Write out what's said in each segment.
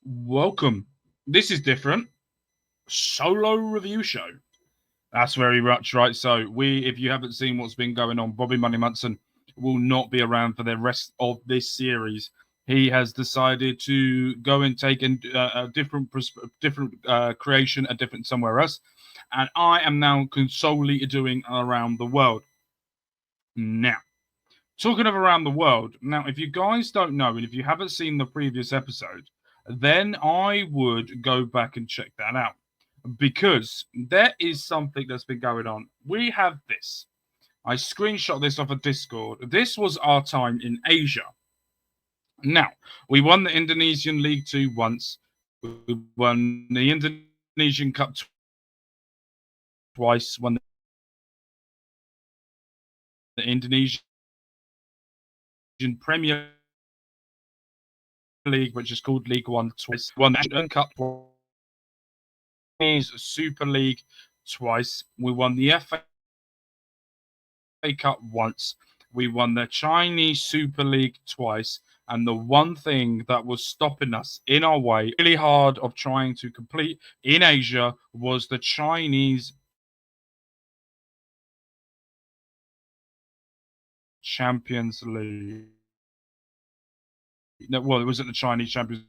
Welcome. This is different. Solo review show. That's very much right. So, if you haven't seen what's been going on, Bobby Money Munson will not be around for the rest of this series. He has decided to go and take a different creation, a different somewhere else, and I am now solely doing around the world. Now, talking of around the world, now, if you guys don't know, and if you haven't seen the previous episode, then I would go back and check that out because there is something that's been going on. We have this. I screenshot this off of Discord. This was our time in Asia. Now, we won the Indonesian League Two once. We won the Indonesian Cup twice. Won the Indonesian Premier League, which is called League One twice. Won the Asian Cup Super League twice. We won the FA Cup once. We won the Chinese Super League twice. And the one thing that was stopping us in our way, really hard of trying to complete in Asia, was the Chinese Champions League. No, well, it wasn't the Chinese Champions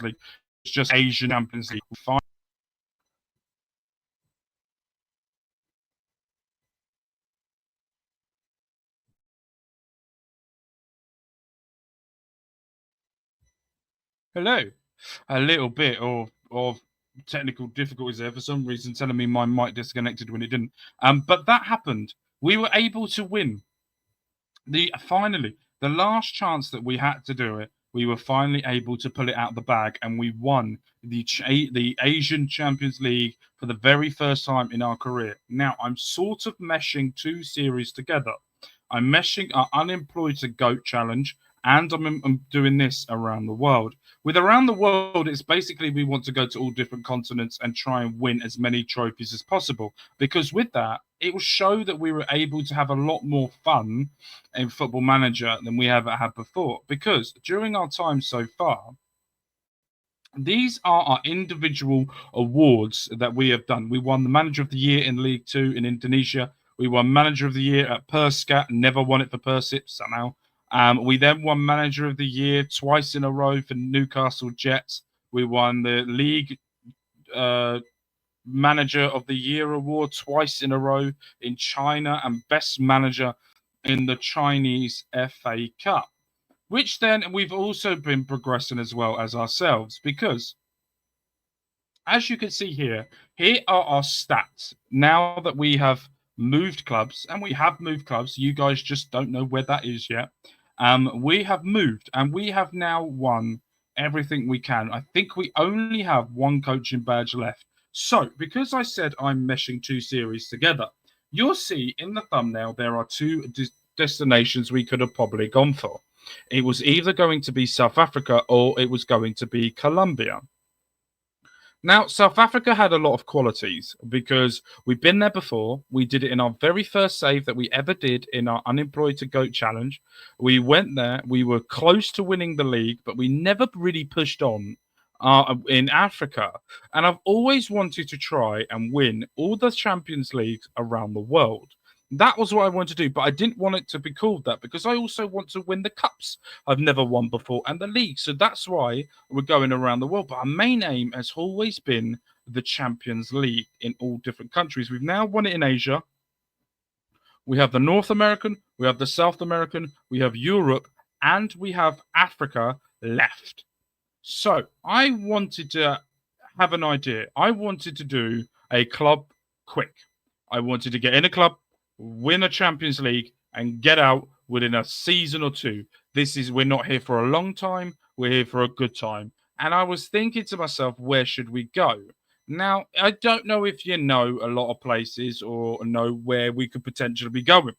League. It's just Asian Champions League. Hello. A little bit of technical difficulties there for some reason, telling me my mic disconnected when it didn't. But that happened. We were able to win. Finally, the last chance that we had to do it, we were finally able to pull it out the bag, and we won the Asian Champions League for the very first time in our career. Now, I'm sort of meshing two series together. I'm meshing our Unemployed to Goat challenge, and I'm doing this around the world. With around the world, it's basically we want to go to all different continents and try and win as many trophies as possible. Because with that, it will show that we were able to have a lot more fun in Football Manager than we ever had before. Because during our time so far, these are our individual awards that we have done. We won the Manager of the Year in League Two in Indonesia. We won Manager of the Year at Perscat, never won it for Persip somehow. We then won Manager of the Year twice in a row for Newcastle Jets. We won the League Manager of the Year award twice in a row in China, and Best Manager in the Chinese FA Cup, which then we've also been progressing as well as ourselves because, as you can see here are our stats now that we have moved clubs, and we have moved clubs. You guys just don't know where that is yet. We have moved, and we have now won everything we can. I think we only have one coaching badge left. So, because I said I'm meshing two series together, you'll see in the thumbnail there are two destinations we could have probably gone for. It was either going to be South Africa or it was going to be Colombia. Now, South Africa had a lot of qualities because we've been there before. We did it in our very first save that we ever did in our Unemployed to Goat challenge. We went there. We were close to winning the league, but we never really pushed on in Africa. And I've always wanted to try and win all the Champions Leagues around the world. That was what I wanted to do, but I didn't want it to be called that because I also want to win the cups I've never won before and the league. So that's why we're going around the world. But our main aim has always been the Champions League in all different countries. We've now won it in Asia. We have the North American, we have the South American, we have Europe, and we have Africa left. So I wanted to have an idea. I wanted to do a club quick. I wanted to get in a club, win a Champions League, and get out within a season or two. We're not here for a long time, we're here for a good time. And I was thinking to myself, where should we go? Now, I don't know if you know a lot of places or know where we could potentially be going.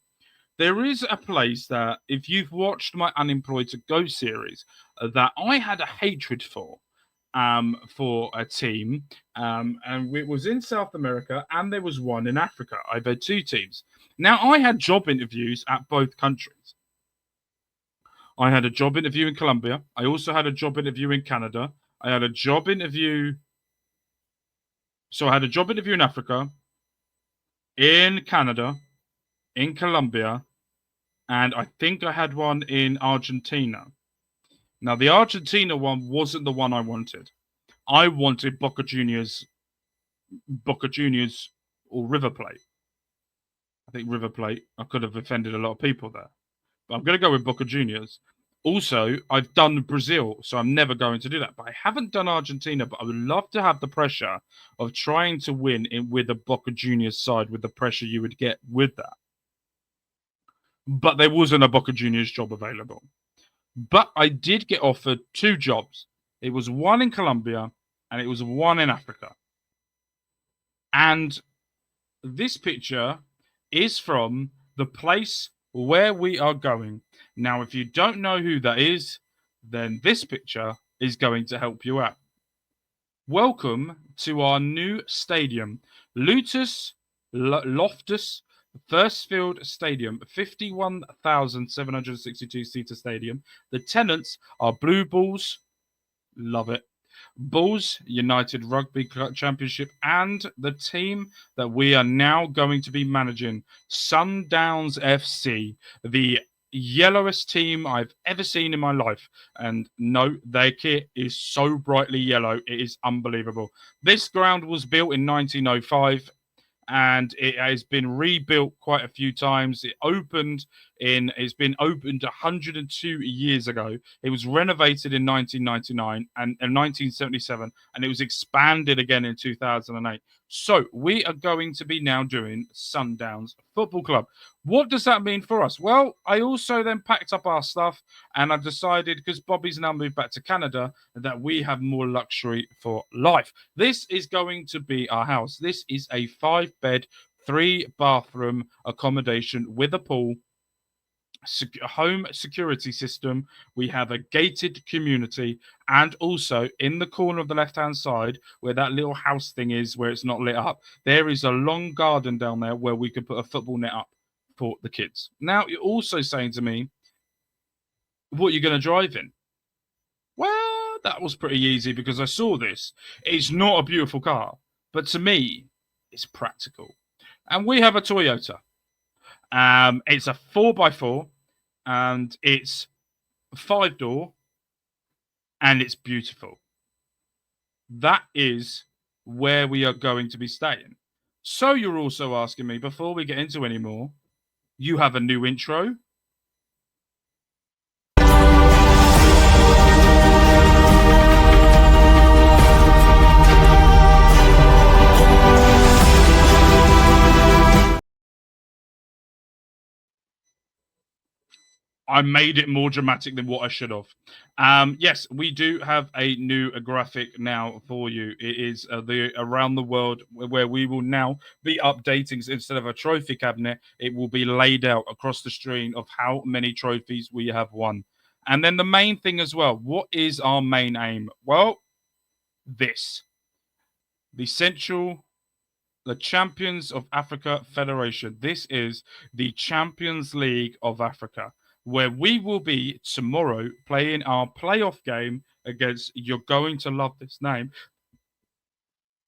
There is a place that, if you've watched my Unemployed to Go series, that I had a hatred for a team, and it was in South America, and there was one in Africa. I've had two teams. Now, I had job interviews at both countries. I had a job interview in Colombia. I also had a job interview in Canada. I had a job interview. So I had a job interview in Africa, in Canada, in Colombia, and I think I had one in Argentina. Now, the Argentina one wasn't the one I wanted. I wanted Boca Juniors or River Plate. I think River Plate. I could have offended a lot of people there, but I'm going to go with Boca Juniors. Also, I've done Brazil, so I'm never going to do that. But I haven't done Argentina, but I would love to have the pressure of trying to win with a Boca Juniors side, with the pressure you would get with that. But there wasn't a Boca Juniors job available. But I did get offered 2 jobs. It was one in Colombia and it was one in Africa. And this picture is from the place where we are going. Now, if you don't know who that is, then this picture is going to help you out. Welcome to our new stadium, Loftus Firstfield Stadium, 51,762-seater stadium. The tenants are Blue Bulls, love it, Bulls United Rugby Championship, and the team that we are now going to be managing, Sundowns FC, the yellowest team I've ever seen in my life. And no, their kit is so brightly yellow, it is unbelievable. This ground was built in 1905 and it has been rebuilt quite a few times. It's been opened 102 years ago. It was renovated in 1999 and 1977, and it was expanded again in 2008. So we are going to be now doing Sundowns Football Club. What does that mean for us? Well, I also then packed up our stuff and I decided, because Bobby's now moved back to Canada, that we have more luxury for life. This is going to be our house. This is a 5-bed, 3-bathroom accommodation with a pool, home security system. We have a gated community, and also in the corner of the left hand side where that little house thing is, where it's not lit up, there is a long garden down there where we could put a football net up for the kids. Now, you're also saying to me, what are you going to drive in? Well, that was pretty easy because I saw this. It's not a beautiful car, but to me, it's practical. And we have a Toyota. It's a 4x4 and it's 5-door and it's beautiful. That is where we are going to be staying. So you're also asking me, before we get into any more, you have a new intro. I made it more dramatic than what I should have. Yes, we do have a new graphic now for you. It is the around the world, where we will now be updating. Instead of a trophy cabinet, it will be laid out across the screen of how many trophies we have won. And then the main thing as well, what is our main aim? Well, the Champions of Africa Federation. This is the Champions League of Africa, where we will be tomorrow playing our playoff game against, you're going to love this name,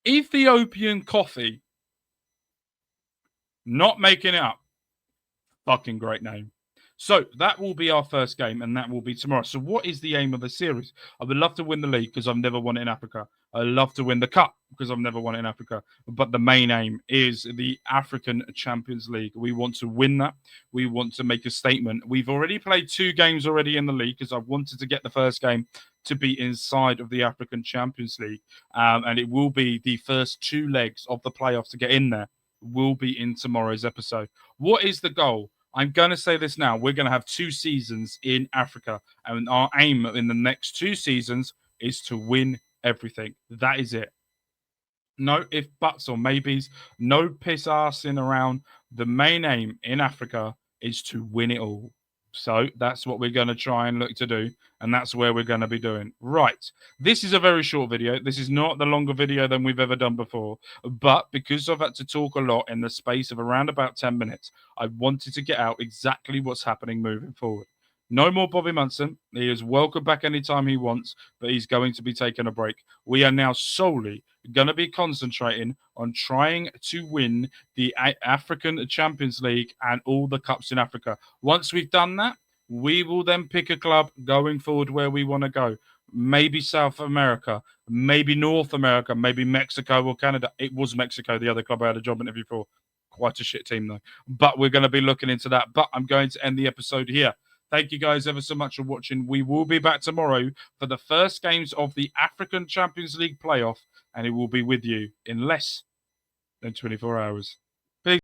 Ethiopian Coffee. Not making it up. Fucking great name. So that will be our first game, and that will be tomorrow. So what is the aim of the series? I would love to win the league because I've never won it in Africa. I love to win the cup because I've never won it in Africa. But the main aim is the African Champions League. We want to win that. We want to make a statement. We've already played 2 games already in the league because I wanted to get the first game to be inside of the African Champions League. And it will be the first 2 legs of the playoffs to get in there will be in tomorrow's episode. What is the goal? I'm going to say this now. We're going to have 2 seasons in Africa. And our aim in the next 2 seasons is to win everything. That is it. No if, buts, or maybes. No piss assing around. The main aim in Africa is to win it all. So that's what we're going to try and look to do. And that's where we're going to be doing. Right. This is a very short video. This is not the longer video than we've ever done before. But because I've had to talk a lot in the space of around about 10 minutes, I wanted to get out exactly what's happening moving forward. No more Bobby Munson. He is welcome back anytime he wants, but he's going to be taking a break. We are now solely going to be concentrating on trying to win the African Champions League and all the cups in Africa. Once we've done that, we will then pick a club going forward where we want to go. Maybe South America, maybe North America, maybe Mexico or Canada. It was Mexico, the other club I had a job interview for. Quite a shit team, though. But we're going to be looking into that. But I'm going to end the episode here. Thank you guys ever so much for watching. We will be back tomorrow for the first games of the African Champions League playoff, and it will be with you in less than 24 hours. Peace.